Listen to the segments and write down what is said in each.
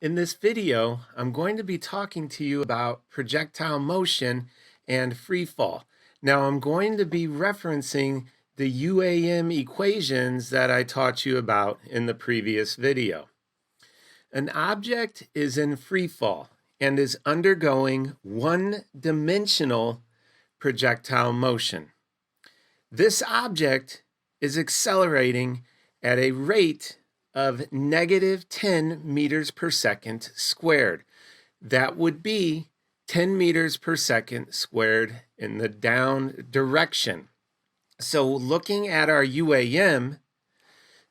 In this video, I'm going to be talking to you about projectile motion and free fall. Now, I'm going to be referencing the UAM equations that I taught you about in the previous video. An object is in free fall and is undergoing one-dimensional projectile motion. This object is accelerating at a rate of -10 meters per second squared. That would be 10 meters per second squared in the down direction. So looking at our UAM,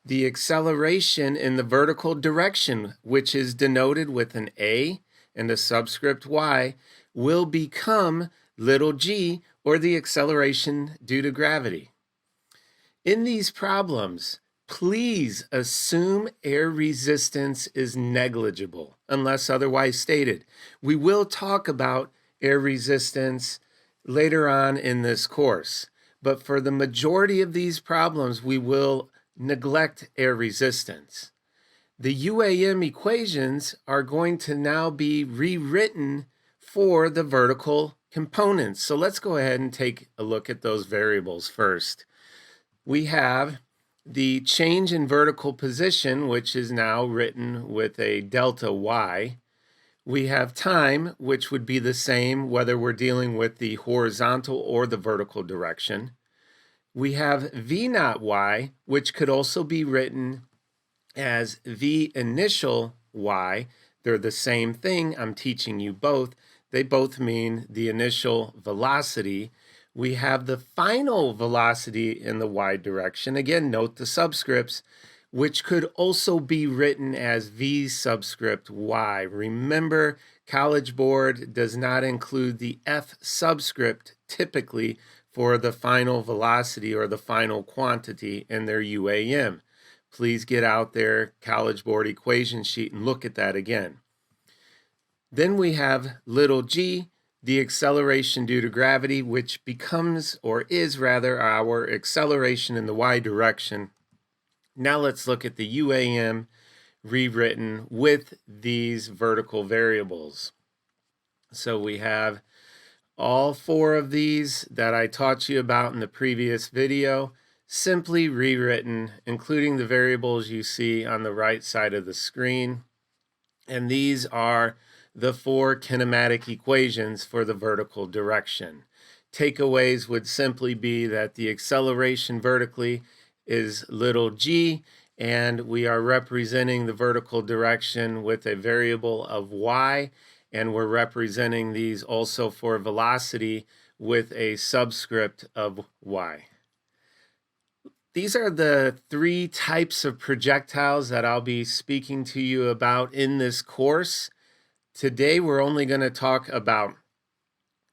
the acceleration in the vertical direction, which is denoted with an A and a subscript y, will become little g, or the acceleration due to gravity. In these problems, please assume air resistance is negligible, unless otherwise stated. We will talk about air resistance later on in this course, but for the majority of these problems, we will neglect air resistance. The UAM equations are going to now be rewritten for the vertical components. So let's go ahead and take a look at those variables first. We have the change in vertical position, which is now written with a delta y. We have time, which would be the same whether we're dealing with the horizontal or the vertical direction. We have v naught y, which could also be written as v initial y. They're the same thing. I'm teaching you both. They both mean the initial velocity. We have the final velocity in the y direction. Again, note the subscripts, which could also be written as v subscript y. Remember, College Board does not include the f subscript typically for the final velocity or the final quantity in their UAM. Please get out their College Board equation sheet and look at that again. Then we have little g, the acceleration due to gravity, which becomes, or is rather, our acceleration in the y direction. Now let's look at the UAM rewritten with these vertical variables. So we have all four of these that I taught you about in the previous video, simply rewritten, including the variables you see on the right side of the screen. And these are the four kinematic equations for the vertical direction. Takeaways would simply be that the acceleration vertically is little g, and we are representing the vertical direction with a variable of y, and we're representing these also for velocity with a subscript of y. These are the three types of projectiles that I'll be speaking to you about in this course. Today, we're only going to talk about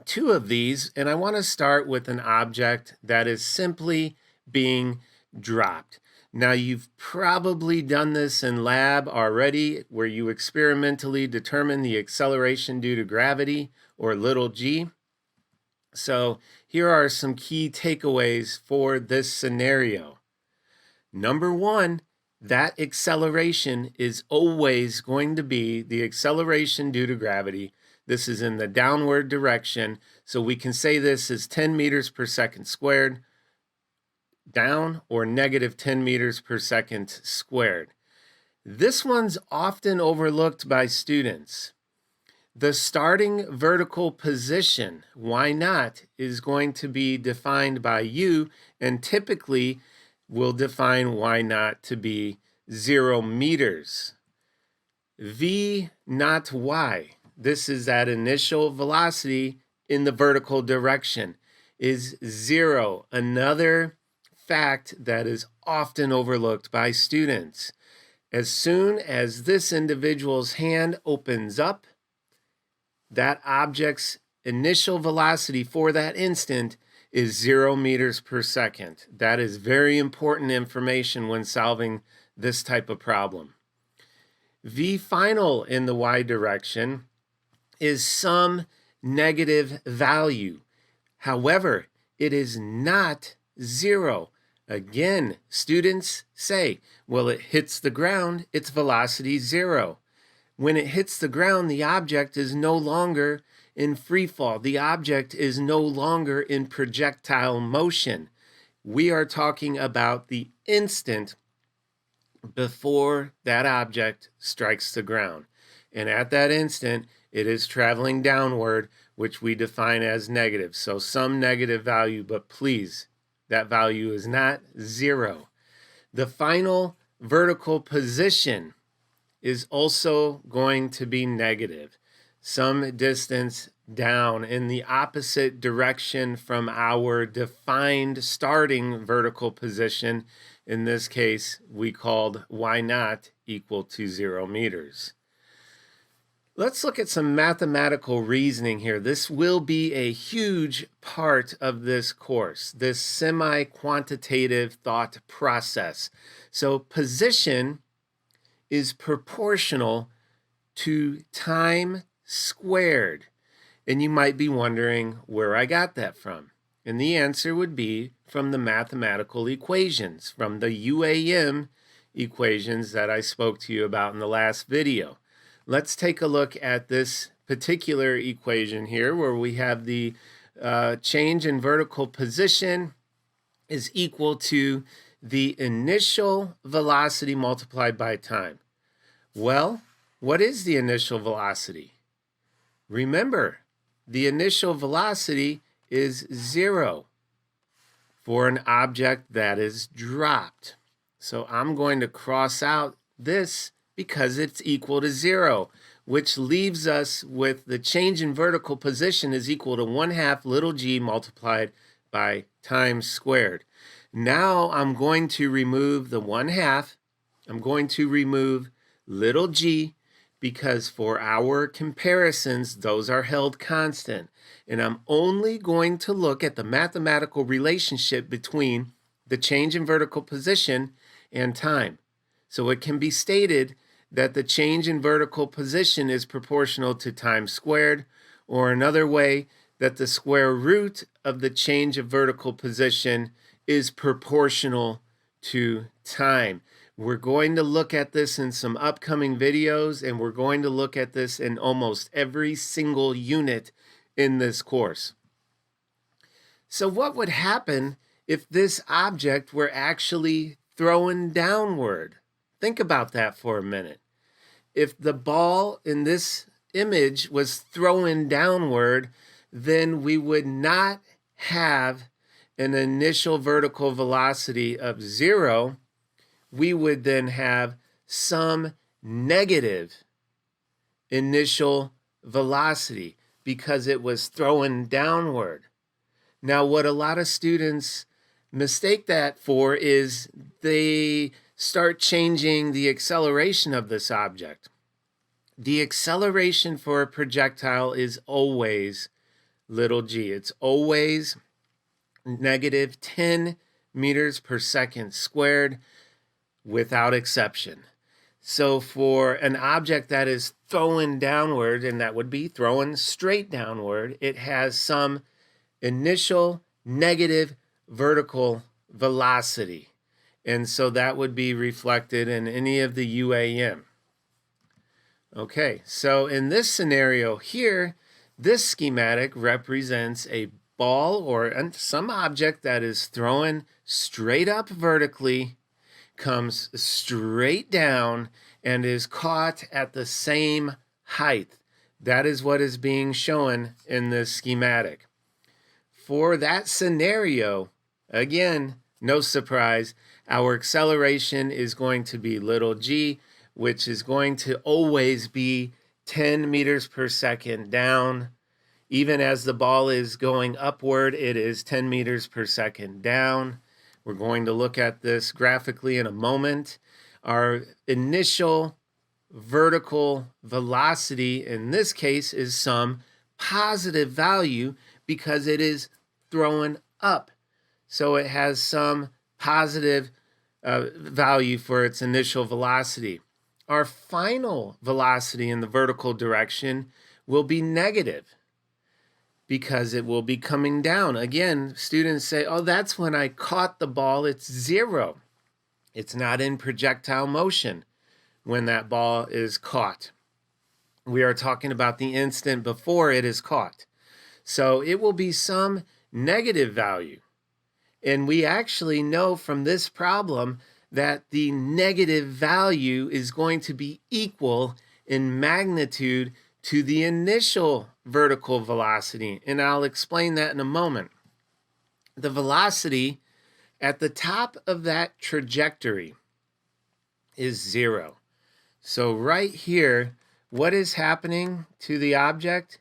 two of these, and I want to start with an object that is simply being dropped. Now, you've probably done this in lab already, where you experimentally determine the acceleration due to gravity, or little g. So here are some key takeaways for this scenario. Number one, that acceleration is always going to be the acceleration due to gravity. This is in the downward direction, so we can say this is 10 meters per second squared down, or -10 meters per second squared. This one's often overlooked by students. The starting vertical position, why not, is going to be defined by you, and typically will define y naught to be 0 meters. V naught y, this is that initial velocity in the vertical direction, is 0. Another fact that is often overlooked by students. As soon as this individual's hand opens up, that object's initial velocity for that instant is 0 meters per second. That is very important information when solving this type of problem. V final in the y direction is some negative value. However, it is not 0. Again, students say, well, it hits the ground, its velocity 0. When it hits the ground, the object is no longer in free fall. The object is no longer in projectile motion. We are talking about the instant before that object strikes the ground. And at that instant, it is traveling downward, which we define as negative. So some negative value, but please, that value is not 0. The final vertical position is also going to be negative, some distance down in the opposite direction from our defined starting vertical position. In this case, we called y naught equal to 0 meters. Let's look at some mathematical reasoning here. This will be a huge part of this course, this semi-quantitative thought process. So position is proportional to time squared. And you might be wondering where I got that from. And the answer would be from the mathematical equations, from the UAM equations that I spoke to you about in the last video. Let's take a look at this particular equation here where we have the change in vertical position is equal to the initial velocity multiplied by time. Well, what is the initial velocity? Remember, the initial velocity is 0 for an object that is dropped. So I'm going to cross out this because it's equal to 0, which leaves us with the change in vertical position is equal to 1/2 little g multiplied by time squared. Now I'm going to remove the 1/2. I'm going to remove little g because for our comparisons, those are held constant. And I'm only going to look at the mathematical relationship between the change in vertical position and time. So it can be stated that the change in vertical position is proportional to time squared, or another way, that the square root of the change of vertical position is proportional to time. We're going to look at this in some upcoming videos, and we're going to look at this in almost every single unit in this course. So what would happen if this object were actually thrown downward? Think about that for a minute. If the ball in this image was thrown downward, then we would not have an initial vertical velocity of 0. We would then have some negative initial velocity because it was thrown downward. Now, what a lot of students mistake that for is they start changing the acceleration of this object. The acceleration for a projectile is always little g. It's always negative 10 meters per second squared without exception. So for an object that is thrown downward, and that would be thrown straight downward, it has some initial negative vertical velocity. And so that would be reflected in any of the UAM. Okay, so in this scenario here, this schematic represents a ball or some object that is thrown straight up vertically, comes straight down, and is caught at the same height. That is what is being shown in this schematic. For that scenario, again, no surprise, our acceleration is going to be little g, which is going to always be 10 meters per second down. Even as the ball is going upward, it is 10 meters per second down. We're going to look at this graphically in a moment. Our initial vertical velocity in this case is some positive value because it is thrown up. So it has some positive value for its initial velocity. Our final velocity in the vertical direction will be negative because it will be coming down. Again, students say, oh, that's when I caught the ball, it's 0. It's not in projectile motion when that ball is caught. We are talking about the instant before it is caught. So it will be some negative value. And we actually know from this problem that the negative value is going to be equal in magnitude to the initial vertical velocity. And I'll explain that in a moment. The velocity at the top of that trajectory is 0. So right here, what is happening to the object?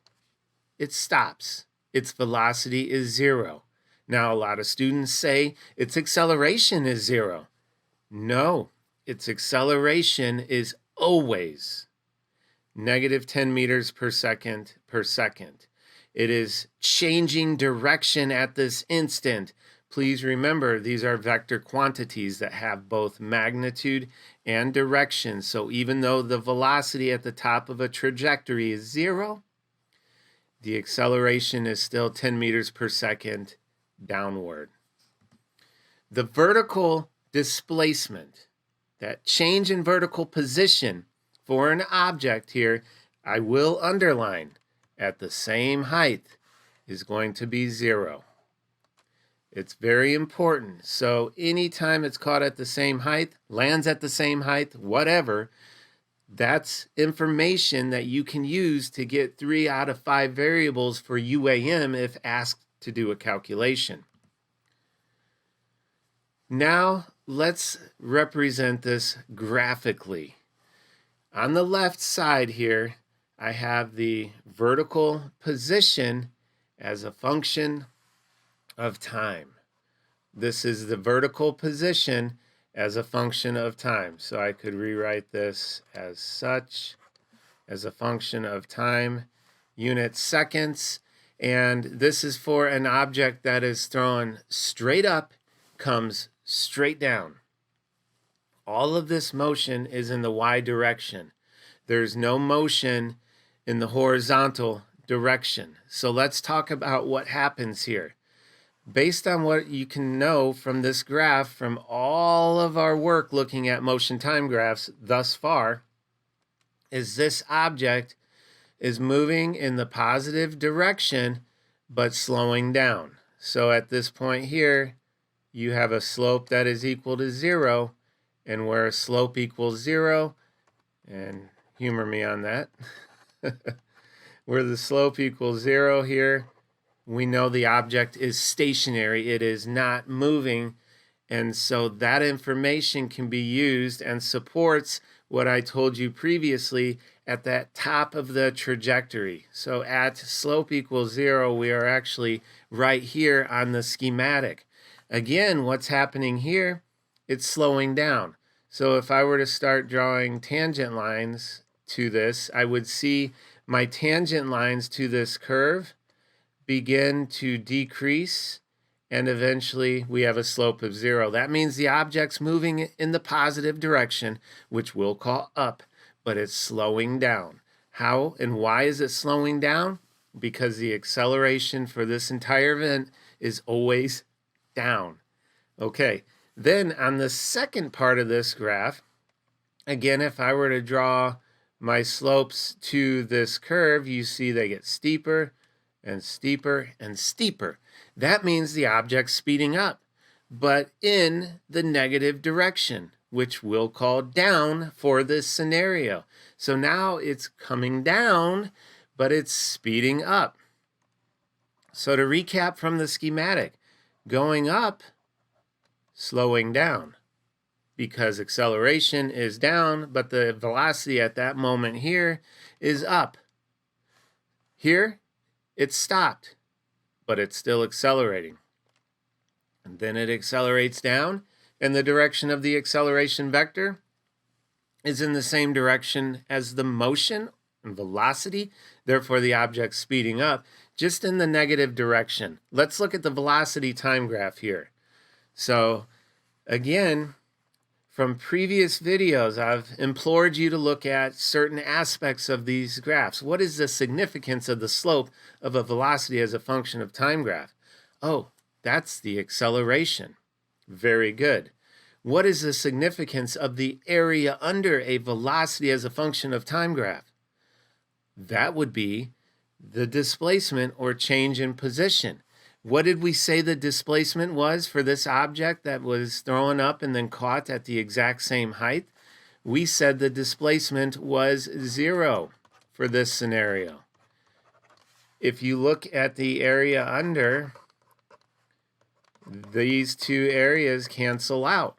It stops. Its velocity is 0. Now, a lot of students say its acceleration is 0. No, its acceleration is always negative 10 meters per second per second. It is changing direction at this instant. Please remember, these are vector quantities that have both magnitude and direction. So even though the velocity at the top of a trajectory is 0, the acceleration is still 10 meters per second downward. The vertical displacement, that change in vertical position for an object here, I will underline, at the same height is going to be 0. It's very important. So anytime it's caught at the same height, lands at the same height, whatever, that's information that you can use to get 3 out of 5 variables for UAM if asked to do a calculation. Now let's represent this graphically. On the left side here, I have the vertical position as a function of time. This is the vertical position as a function of time. So I could rewrite this as such, as a function of time, unit seconds. And this is for an object that is thrown straight up, comes straight down. All of this motion is in the y direction. There's no motion in the horizontal direction. So let's talk about what happens here. Based on what you can know from this graph, from all of our work looking at motion time graphs thus far, is this object is moving in the positive direction, but slowing down. So at this point here, you have a slope that is equal to 0, and where a slope equals 0, and humor me on that, where the slope equals 0 here, we know the object is stationary. It is not moving. And so that information can be used and supports what I told you previously at that top of the trajectory. So at slope equals 0, we are actually right here on the schematic. Again, what's happening here? It's slowing down. So if I were to start drawing tangent lines to this, I would see my tangent lines to this curve begin to decrease, and eventually we have a slope of 0. That means the object's moving in the positive direction, which we'll call up, but it's slowing down. How and why is it slowing down? Because the acceleration for this entire event is always down. Okay, then on the second part of this graph, again, if I were to draw my slopes to this curve, you see they get steeper and steeper and steeper. That means the object's speeding up, but in the negative direction, which we'll call down for this scenario. So now it's coming down, but it's speeding up. So to recap from the schematic, going up, slowing down, because acceleration is down, but the velocity at that moment here is up. Here, it's stopped, but it's still accelerating. And then it accelerates down, and the direction of the acceleration vector is in the same direction as the motion and velocity. Therefore, the object's speeding up, just in the negative direction. Let's look at the velocity time graph here. So, again, from previous videos, I've implored you to look at certain aspects of these graphs. What is the significance of the slope of a velocity as a function of time graph? Oh, that's the acceleration. Very good. What is the significance of the area under a velocity as a function of time graph? That would be the displacement or change in position. What did we say the displacement was for this object that was thrown up and then caught at the exact same height? We said the displacement was 0 for this scenario. If you look at the area under, these two areas cancel out,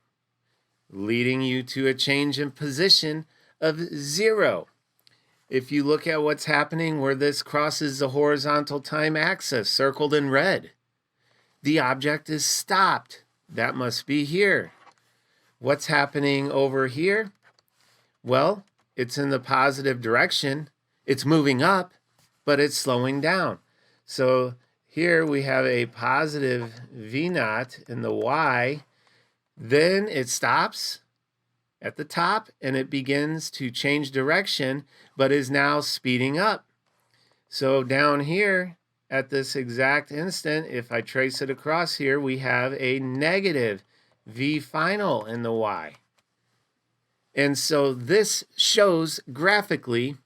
leading you to a change in position of 0. If you look at what's happening where this crosses the horizontal time axis, circled in red, the object is stopped. That must be here. What's happening over here? Well, it's in the positive direction. It's moving up, but it's slowing down. So here we have a positive V naught in the Y. Then it stops at the top and it begins to change direction, but is now speeding up. So down here at this exact instant, if I trace it across here, we have a negative V final in the Y. And so this shows graphically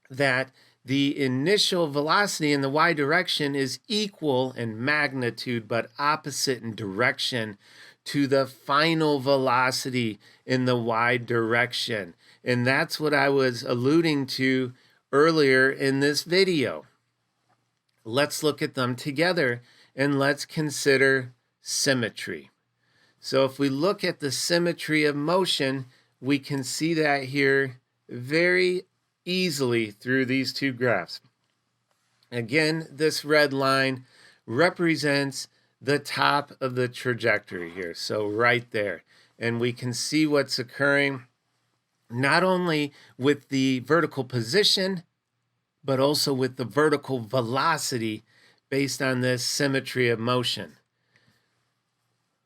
that the initial velocity in the Y direction is equal in magnitude but opposite in direction to the final velocity in the Y direction. And that's what I was alluding to earlier in this video. Let's look at them together and let's consider symmetry. So if we look at the symmetry of motion, we can see that here very easily through these two graphs. Again, this red line represents the top of the trajectory here, so right there. And we can see what's occurring not only with the vertical position, but also with the vertical velocity based on this symmetry of motion.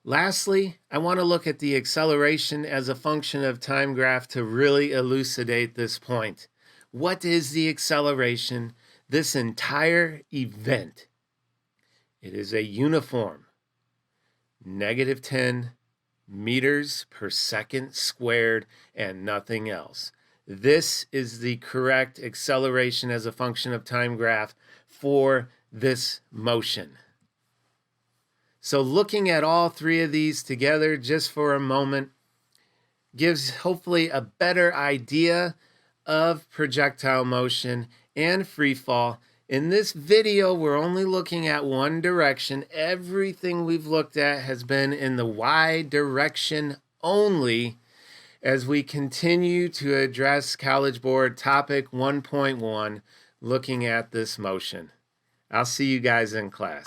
Lastly, I want to look at the acceleration as a function of time graph to really elucidate this point. What is the acceleration? This entire event, it is a uniform -10 meters per second squared and nothing else. This is the correct acceleration as a function of time graph for this motion. So looking at all three of these together just for a moment gives hopefully a better idea of projectile motion and free fall. In this video, we're only looking at one direction. Everything we've looked at has been in the Y direction only as we continue to address College Board topic 1.1, looking at this motion. I'll see you guys in class.